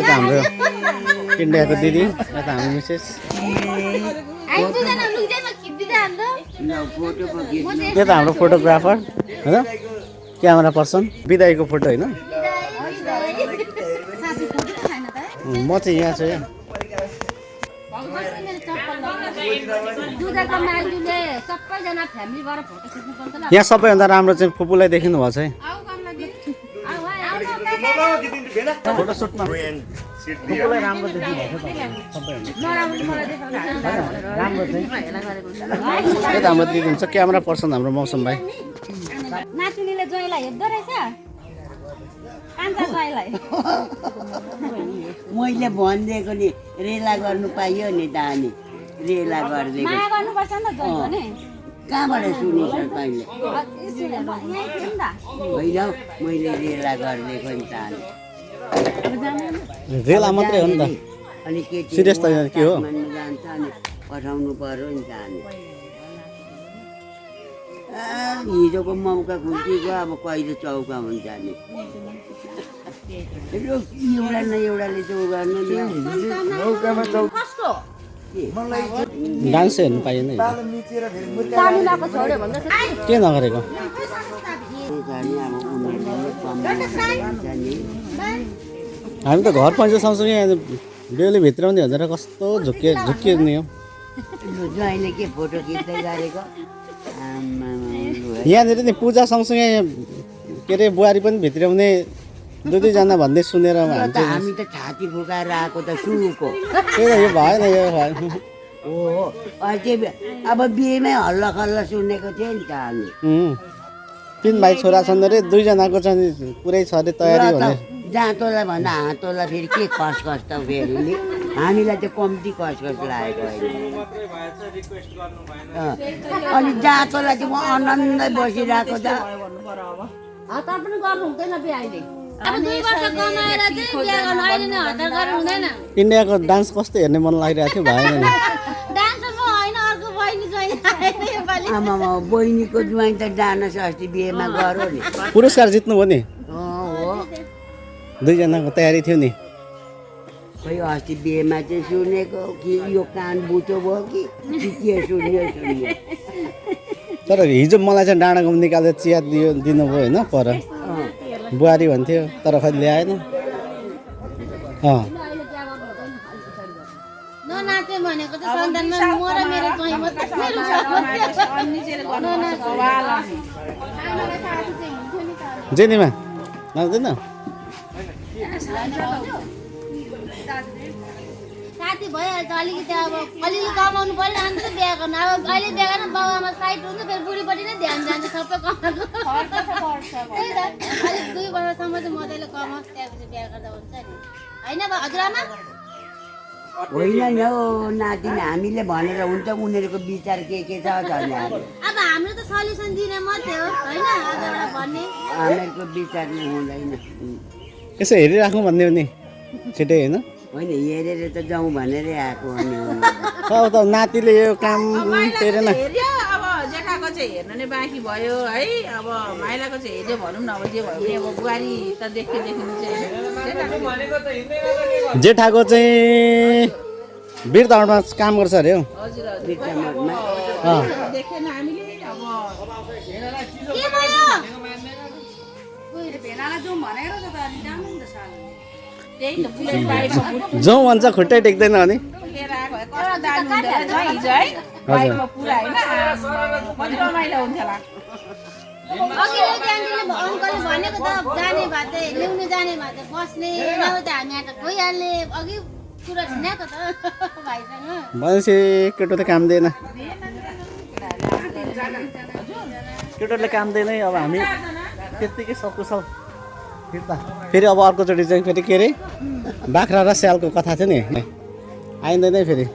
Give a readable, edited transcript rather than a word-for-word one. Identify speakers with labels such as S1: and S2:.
S1: यता हाम्रो इन्डियाको दिदी यता हाम्रो मिसेस यता हाम्रो फोटोग्राफर होइन क्यामेरा पर्सन बिदाईको फोटो होइन म चाहिँ यहाँ छु यहाँ सबैभन्दा राम्रो चाहिँ फुपूलाई देखिनु भएको छ है फोटो सुटमा फुपूलाई राम्रो देखिनु भएको छ राम्रो चाहिँ यता हाम्रो दिदी हुन्छ क्यामेरा पर्सन हाम्रो मौसम भाइ
S2: नातिनीले ज्वाइँलाई हेर्दो रहेछ
S3: मैले भनिदिएको नि रेला गर्नु पाइयो नि त अनि रेला गरिदिएको
S2: माया गर्नुपर्छ नि त ज्वाइँ पनि
S3: कहाँबाट सुनिस तैँले होइन मैले रेला गरिदिएको नि त अनि
S1: रेला मात्रै हो नि त
S3: अनि केटी
S1: सिरियस त के हो
S3: जान्छ अनि पठाउनु पर्यो नि त अनि हिजोको मौका खुल्टीको अब कहिले चौका हुन्छ नि एउटा न एउटाले चाहिँ गर्नु
S1: डान्स हेर्नु पाइएन के नगरेको हामी त घर पैसा सँगसँगै बेहुली भित्र पनि भनेर कस्तो झुक्किने हो
S3: ज्वाइँले के फोटो खिच्दै गरेको
S1: यहाँनिर नि पूजा सँगसँगै के अरे बुहारी पनि भित्राउने दुई दुईजना भन्दै सुनेर
S3: हामी त छाती फुकाएर आएको त सुको
S1: त्यही त यो भएन यो भएन
S3: हो अब बिहेमै हल्ला खल्ला सुनेको थियो नि त हामी
S1: 3 भाइ छोरा छन् अरे दुईजनाको चाहिँ पुरै छ अरे तयारी भने
S3: जाँतोलाई भन्दा हातोलाई फेरि के खसखस त फेरि नि हामीलाई चाहिँ कम्ती खसखस लागेको अनि जाँतोलाई चाहिँ म आनन्दै बसिरहेको त
S2: हतार पनि गर्नु हुँदैन बिहे अहिले अब 2 वर्ष कमाएर चाहिँ बिहे गर्नु अहिले नै हतार गर्नु हुँदैन
S1: इन्डियाको डान्स कस्तो हेर्ने मन लागिरहेको थियो भएन नि
S2: डान्सरमा होइन अर्को बहिनी ज्वाइँ आएन योपालि
S3: आमामा बहिनीको ज्वाइँ त डान्स अस्ति बिहेमा गऱ्यो नि
S1: पुरस्कार जित्नुभयो नि
S3: हो
S1: दुईजनाको तयारी थियो नि
S3: खोइ अस्ति बिहेमा चाहिँ सुनेको कि यो कान बुटो भयो कि के सुन्यो
S1: तर हिजो मलाई चाहिँ डाँडाको निकालेर चिया दिनुभयो होइन पर बुहारी भन्थ्यो तर खै ल्याएन
S2: ननाचे भनेको त सन्तानमा म र मेरो ज्वाइँ मात्रै
S1: जेनीमा नाच्दैन
S2: साथी भइहाल्छ अलिकति अब अलिअलि कमाउनु पर्यो अन्त बिहा गर्नु अब अहिले बिहा गर्न बाबुआमा साइड हुन्छ फेरि बुढीपट्टि नै ध्यान जान्छ सबै कमाएको त्यही त अलिक 2 वर्षसम्म चाहिँ मजाले कमाओस् त्यसपछि बिहा गर्दा हुन्छ नि होइन हजुरआमा
S3: होइन नि हौ नातिनी हामीले भनेर हुन्छ उनीहरूको विचार के छ भने
S2: अब हाम्रो त सल्युसन दिने मात्रै हो होइन हजुरलाई भन्ने
S3: हामीहरूको विचार नै हुँदैन
S1: यसो हेरिराखौँ भन्ने हो नि छिटै होइन
S3: होइन हेरेर त जाउँ भनेरै आएको हो नि
S1: अब त नातिले यो काम हेरेन
S4: अब जेठाको चाहिँ हेर्नु नै बाँकी भयो है अब माइलाको चाहिँ हेर्यो भनौँ न अब जे भयो भने अब बुहारी त देखिनु चाहिँ
S1: जेठाको चाहिँ वीरदौडमा काम गर्छ अरे हौ
S4: हजुर देखेन हामीले अब
S2: के भयो
S4: त्यही त बुलेट बाइकमा
S1: जाउँ भन्छ खुट्टै टेक्दैन भने
S4: लिएर आएको कस्तो दामी हुँदो रहेछ हिजो है बाइकमा पुरा होइन कति रमाइलो हुन्थ्यो होला
S2: अघि एउटा आन्टीले अङ्कलले भनेको त जाने भए चाहिँ ल्याउनु जाने भए चाहिँ बस्ने नभए त हामी यहाँ त गइहाल्ने अघि कुरा सुनेको त भाइसँग
S1: भनेपछि केटो त काम दिएन केटोले काम दिएन अब हामी त्यत्तिकै सकुशल फेरि अब अर्कोचोटि चाहिँ फेरि के अरे बाख्रा र स्यालको कथा थियो नि आइँदैन फेरि